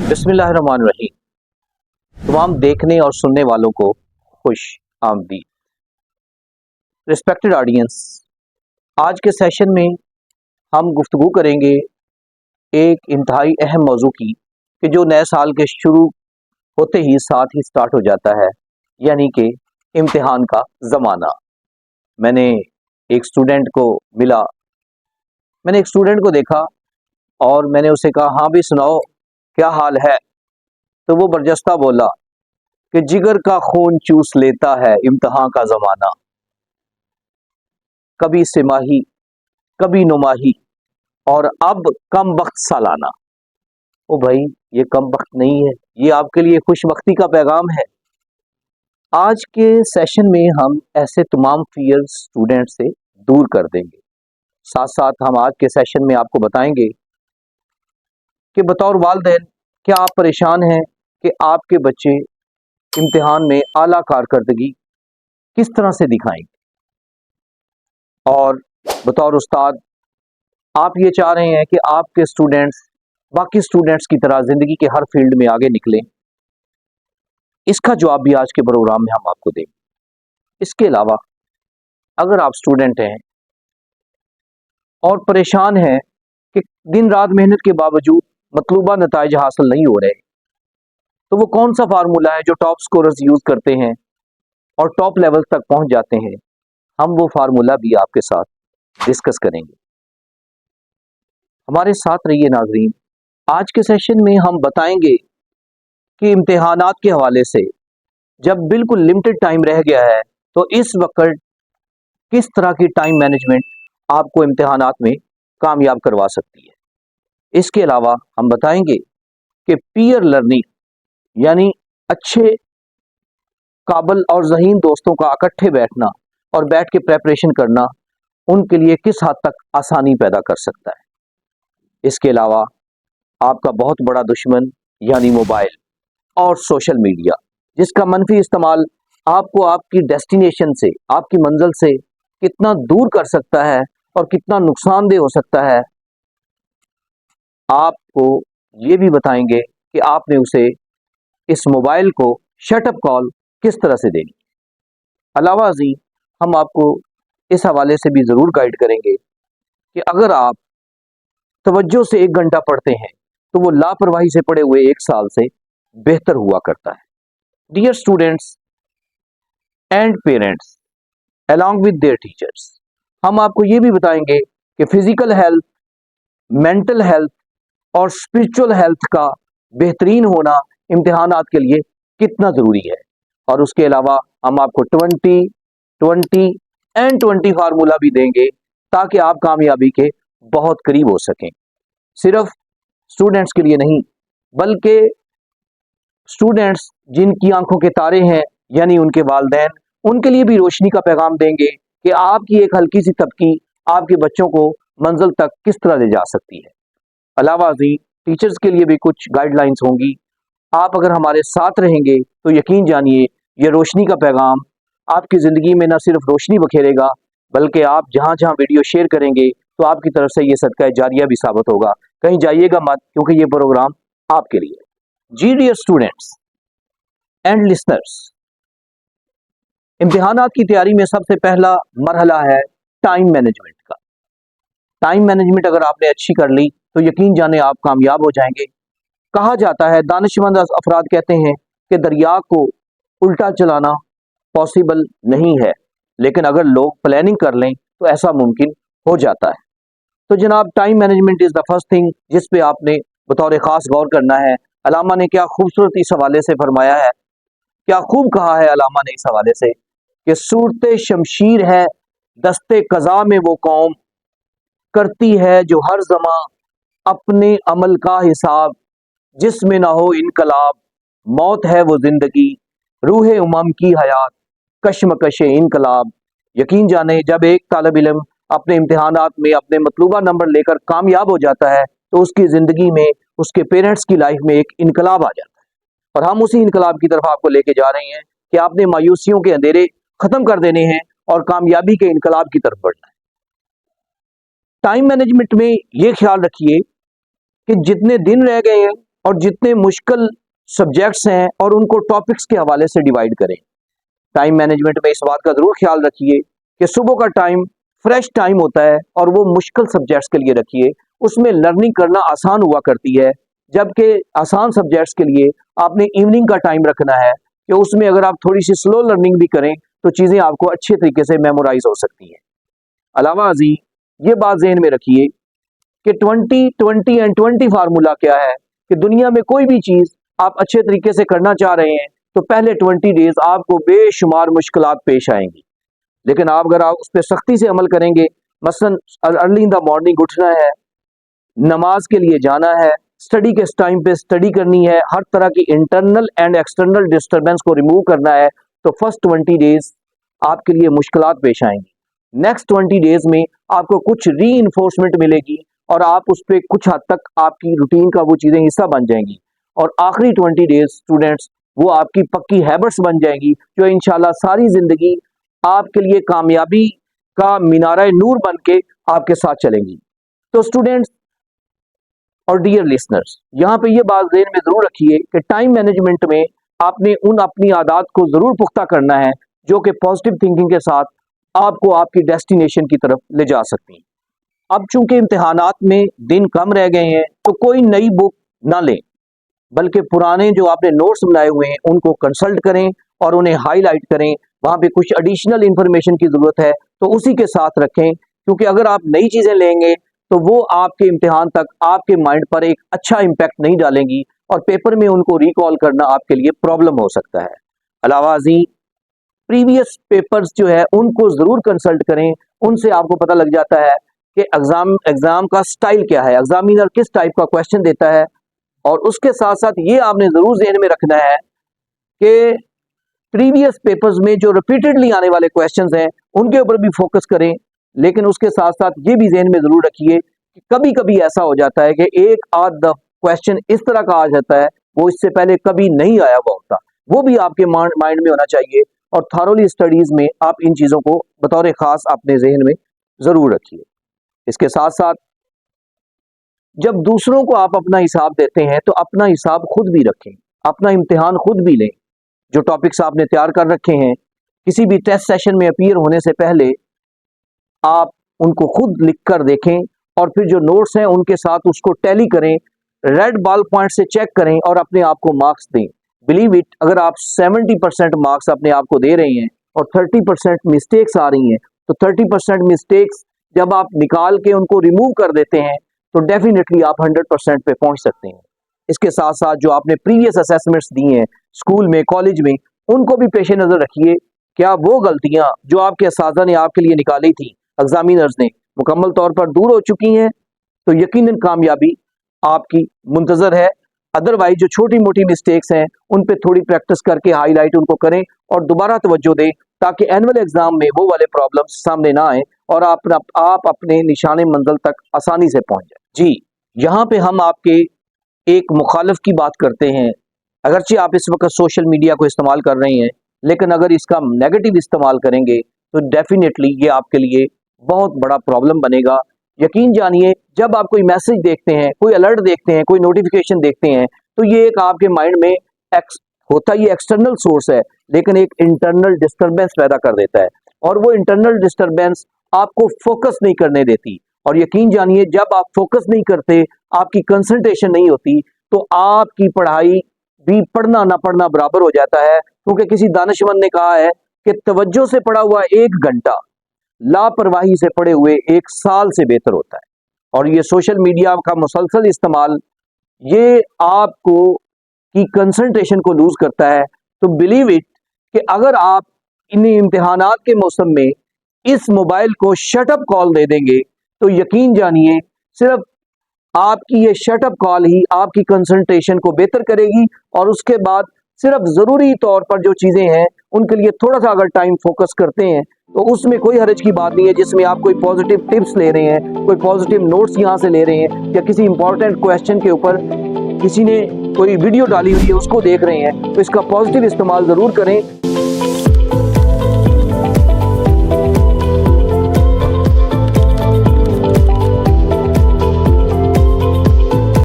बिस्मिल्लाहिर्रहमानिर्रहीम। तमाम देखने और सुनने वालों को खुश आमदीद। रिस्पेक्टेड ऑडियंस, आज के सेशन में हम गुफ्तगू करेंगे एक इंतहाई अहम मौजू की कि जो नए साल के शुरू होते ही साथ ही स्टार्ट हो जाता है, यानी कि इम्तिहान का ज़माना। मैंने एक स्टूडेंट को देखा और मैंने उसे कहा, हाँ भी सुनाओ क्या हाल है। तो वो बरजस्ता बोला कि जिगर का खून चूस लेता है इम्तिहान का ज़माना, कभी सिमाही कभी नुमाही और अब कम वक्त सालाना। ओ भाई, ये कम वक्त नहीं है, ये आपके लिए खुशबख्ती का पैगाम है। आज के सेशन में हम ऐसे तमाम फियर स्टूडेंट से दूर कर देंगे। साथ साथ हम आज के सेशन में आपको बताएंगे कि बतौर वालिदैन क्या आप परेशान हैं कि आपके बच्चे इम्तिहान में आला कारकर्दगी किस तरह से दिखाएंगे, और बतौर उस्ताद आप ये चाह रहे हैं कि आपके स्टूडेंट्स बाकी स्टूडेंट्स की तरह ज़िंदगी के हर फील्ड में आगे निकलें। इसका जवाब भी आज के प्रोग्राम में हम आपको देंगे। इसके अलावा अगर आप स्टूडेंट हैं और परेशान हैं कि दिन रात मेहनत के बावजूद मतलूबा नताइज हासिल नहीं हो रहे, तो वो कौन सा फार्मूला है जो टॉप स्कोरर्स यूज़ करते हैं और टॉप लेवल तक पहुंच जाते हैं, हम वो फार्मूला भी आपके साथ डिस्कस करेंगे। हमारे साथ रहिए नाजरीन। आज के सेशन में हम बताएंगे कि इम्तिहानात के हवाले से जब बिल्कुल लिमिटेड टाइम रह गया है, तो इस वक्त किस तरह की टाइम मैनेजमेंट आपको इम्तिहानात में कामयाब करवा सकती है। इसके अलावा हम बताएंगे कि पीयर लर्निंग यानी अच्छे काबिल और ज़हीन दोस्तों का इकट्ठे बैठना और बैठ के प्रेपरेशन करना उनके लिए किस हद तक आसानी पैदा कर सकता है। इसके अलावा आपका बहुत बड़ा दुश्मन यानी मोबाइल और सोशल मीडिया, जिसका मनफी इस्तेमाल आपको आपकी डेस्टिनेशन से, आपकी मंजिल से कितना दूर कर सकता है और कितना नुकसानदेह हो सकता है, आपको ये भी बताएंगे कि आपने उसे इस मोबाइल को शटअप कॉल किस तरह से देनी। अलावा जी, हम आपको इस हवाले से भी ज़रूर गाइड करेंगे कि अगर आप तवज्जो से 1 घंटा पढ़ते हैं तो वो लापरवाही से पढ़े हुए 1 साल से बेहतर हुआ करता है। Dear students and parents along with their teachers, हम आपको ये भी बताएंगे कि फिजिकल हेल्थ, मेंटल हेल्थ और स्पिरिचुअल हेल्थ का बेहतरीन होना इम्तिहानात के लिए कितना ज़रूरी है। और उसके अलावा हम आपको 20 एंड 20 फार्मूला भी देंगे ताकि आप कामयाबी के बहुत करीब हो सकें। सिर्फ स्टूडेंट्स के लिए नहीं, बल्कि स्टूडेंट्स जिनकी आंखों के तारे हैं यानी उनके वालिदैन, उनके लिए भी रोशनी का पैगाम देंगे कि आपकी एक हल्की सी तबकी आपके बच्चों को मंजिल तक किस तरह ले जा सकती है। अलावा जी, टीचर्स के लिए भी कुछ गाइडलाइंस होंगी। आप अगर हमारे साथ रहेंगे तो यकीन जानिए ये रोशनी का पैगाम आपकी ज़िंदगी में न सिर्फ रोशनी बखेरेगा, बल्कि आप जहाँ जहाँ वीडियो शेयर करेंगे तो आपकी तरफ से ये सदका जारिया भी साबित होगा। कहीं जाइएगा मत, क्योंकि ये प्रोग्राम आपके लिए। जी डियर स्टूडेंट्स एंड लिसनर्स, इम्तिहानात की तैयारी में सबसे पहला मरहला है टाइम मैनेजमेंट का। टाइम मैनेजमेंट अगर आपने अच्छी कर ली तो यकीन जाने आप कामयाब हो जाएंगे। कहा जाता है, दानिशमंद अफराद कहते हैं कि दरिया को उल्टा चलाना पॉसिबल नहीं है, लेकिन अगर लोग प्लानिंग कर लें तो ऐसा मुमकिन हो जाता है। तो जनाब, time management is the first thing जिस पे आपने बतौर ख़ास गौर करना है। अलामा ने क्या खूबसूरत इस हवाले से फरमाया है, क्या खूब कहा है अलामा ने इस हवाले से कि सूरते शमशीर है दस्ते कज़ा में वो कौम, करती है जो हर ज़मां अपने अमल का हिसाब, जिसमें ना हो इनकलाब, मौत है वो जिंदगी, रूह उमम की हयात, कश्मकश इनकलाब। यकीन जाने जब एक तालिब इल्म अपने इम्तिहानात में अपने मतलूबा नंबर लेकर कामयाब हो जाता है तो उसकी ज़िंदगी में, उसके पेरेंट्स की लाइफ में एक इनकलाब आ जाता है। और हम उसी इनकलाब की तरफ आपको लेके जा रहे हैं कि आपने मायूसियों के अंधेरे ख़त्म कर देने हैं और कामयाबी के इनकलाब की तरफ बढ़ना है। टाइम मैनेजमेंट में ये ख्याल रखिए कि जितने दिन रह गए हैं और जितने मुश्किल सब्जेक्ट्स हैं और उनको टॉपिक्स के हवाले से डिवाइड करें। टाइम मैनेजमेंट में इस बात का ज़रूर ख्याल रखिए कि सुबह का टाइम फ्रेश टाइम होता है और वो मुश्किल सब्जेक्ट्स के लिए रखिए, उसमें लर्निंग करना आसान हुआ करती है, जबकि आसान सब्जेक्ट्स के लिए आपने इवनिंग का टाइम रखना है कि उसमें अगर आप थोड़ी सी स्लो लर्निंग भी करें तो चीज़ें आपको अच्छे तरीके से मेमोराइज हो सकती हैं। अलावा अजी ये बात जहन में रखिए कि 20 एंड 20 फार्मूला क्या है कि दुनिया में कोई भी चीज़ आप अच्छे तरीके से करना चाह रहे हैं तो पहले 20 डेज आपको बेशुमार मुश्किलात पेश आएंगी, लेकिन आप अगर आप उस पर सख्ती से अमल करेंगे, मसलन अर्ली इन द मॉर्निंग उठना है, नमाज के लिए जाना है, स्टडी के टाइम पे स्टडी करनी है, हर तरह की इंटरनल एंड एक्सटर्नल डिस्टर्बेंस को रिमूव करना है, तो फर्स्ट 20 डेज आपके लिए मुश्किलात पेश आएंगी। नेक्स्ट 20 डेज में आपको कुछ री इन्फोर्समेंट मिलेगी और आप उस पर कुछ हद तक आपकी रूटीन का वो चीज़ें हिस्सा बन जाएंगी, और आखिरी 20 डेज स्टूडेंट्स वो आपकी पक्की हैबिट्स बन जाएंगी जो इंशाल्लाह सारी ज़िंदगी आपके लिए कामयाबी का मीनारा नूर बन के आपके साथ चलेंगी। तो स्टूडेंट्स और डियर लिसनर्स, यहाँ पे ये बात ज़हन में ज़रूर रखिए कि टाइम मैनेजमेंट में आपने उन अपनी आदत को ज़रूर पुख्ता करना है जो कि पॉजिटिव थिंकिंग के साथ आपको आपकी डेस्टिनेशन की तरफ ले जा सकती हैं। अब चूंकि इम्तिहानात में दिन कम रह गए हैं तो कोई नई बुक ना लें, बल्कि पुराने जो आपने नोट्स बनाए हुए हैं उनको कंसल्ट करें और उन्हें हाईलाइट करें। वहाँ पे कुछ एडिशनल इंफॉर्मेशन की ज़रूरत है तो उसी के साथ रखें, क्योंकि अगर आप नई चीज़ें लेंगे तो वो आपके इम्तिहान तक आपके माइंड पर एक अच्छा इम्पैक्ट नहीं डालेंगी और पेपर में उनको रिकॉल करना आपके लिए प्रॉब्लम हो सकता है। अलावा जी प्रीवियस पेपर्स जो है उनको ज़रूर कंसल्ट करें, उनसे आपको पता लग जाता है कि एग्ज़ाम का स्टाइल क्या है, एग्जामिनर किस टाइप का क्वेश्चन देता है। और उसके साथ साथ ये आपने ज़रूर ज़हन में रखना है कि प्रीवियस पेपर्स में जो रिपीटेडली आने वाले क्वेश्चंस हैं उनके ऊपर भी फोकस करें, लेकिन उसके साथ साथ ये भी ज़हन में ज़रूर रखिए कि कभी कभी ऐसा हो जाता है कि एक आध क्वेश्चन इस तरह का आ जाता है वो इससे पहले कभी नहीं आया हुआ होता, वो भी आपके माइंड में होना चाहिए। और थॉरोली स्टडीज़ में आप इन चीज़ों को बतौर ख़ास अपने जहन में ज़रूर रखिए। इसके साथ साथ जब दूसरों को आप अपना हिसाब देते हैं तो अपना हिसाब खुद भी रखें, अपना इम्तिहान खुद भी लें। जो टॉपिक्स आपने तैयार कर रखे हैं किसी भी टेस्ट सेशन में अपीयर होने से पहले आप उनको खुद लिख कर देखें और फिर जो नोट्स हैं उनके साथ उसको टैली करें, रेड बॉल पॉइंट से चेक करें और अपने आप को मार्क्स दें। बिलीव इट, अगर आप 70% मार्क्स अपने आप को दे रहे हैं और 30% मिस्टेक्स आ रही हैं तो 30% मिस्टेक्स जब आप निकाल के उनको रिमूव कर देते हैं तो डेफिनेटली आप 100% पे पहुंच सकते हैं। इसके साथ साथ जो आपने प्रीवियस असेसमेंट्स दी हैं स्कूल में, कॉलेज में, उनको भी पेश नज़र रखिए। क्या वो गलतियां जो आपके असातिज़ा ने आपके लिए निकाली थी, एग्जामिनर्स ने, मुकम्मल तौर पर दूर हो चुकी हैं? तो यकीनन कामयाबी आपकी मुंतज़र है। अदरवाइज जो छोटी मोटी मिस्टेक्स हैं उन पे थोड़ी प्रैक्टिस करके हाईलाइट उनको करें और दोबारा तवज्जो दें ताकि एनुअल एग्जाम में वो वाले प्रॉब्लम्स सामने ना आए और आप अपने निशाने मंजिल तक आसानी से पहुंच जाए। जी, यहाँ पे हम आपके एक मुखालिफ की बात करते हैं। अगरचे आप इस वक्त सोशल मीडिया को इस्तेमाल कर रहे हैं, लेकिन अगर इसका नेगेटिव इस्तेमाल करेंगे तो डेफिनेटली ये आपके लिए बहुत बड़ा प्रॉब्लम बनेगा। यकीन जानिए, जब आप कोई मैसेज देखते हैं, कोई अलर्ट देखते हैं, कोई नोटिफिकेशन देखते हैं तो ये एक आपके माइंड में होता ये एक्सटर्नल सोर्स है, लेकिन एक इंटरनल डिस्टर्बेंस पैदा कर देता है और वो इंटरनल डिस्टर्बेंस आपको फोकस नहीं करने देती। और यकीन जानिए, जब आप फोकस नहीं करते, आपकी कंसंट्रेशन नहीं होती, तो आपकी पढ़ाई भी पढ़ना ना पढ़ना बराबर हो जाता है। क्योंकि किसी दानिशमंद ने कहा है कि तवज्जो से पढ़ा हुआ 1 घंटा लापरवाही से पढ़े हुए 1 साल से बेहतर होता है। और ये सोशल मीडिया का मुसलसल इस्तेमाल ये आपको की कंसंट्रेशन को लूज करता है। तो बिलीव इट कि अगर आप इन इम्तिहानात के मौसम में इस मोबाइल को शटअप कॉल दे देंगे तो यकीन जानिए सिर्फ आपकी ये शटअप कॉल ही आपकी कंसंट्रेशन को बेहतर करेगी और उसके बाद सिर्फ ज़रूरी तौर पर जो चीज़ें हैं उनके लिए थोड़ा सा अगर टाइम फोकस करते हैं तो उसमें कोई हर्ज की बात नहीं है, जिसमें आप कोई पॉजिटिव टिप्स ले रहे हैं, कोई पॉजिटिव नोट्स यहाँ से ले रहे हैं या किसी इंपॉर्टेंट क्वेश्चन के ऊपर किसी ने कोई वीडियो डाली हुई है उसको देख रहे हैं, तो इसका पॉजिटिव इस्तेमाल ज़रूर करें।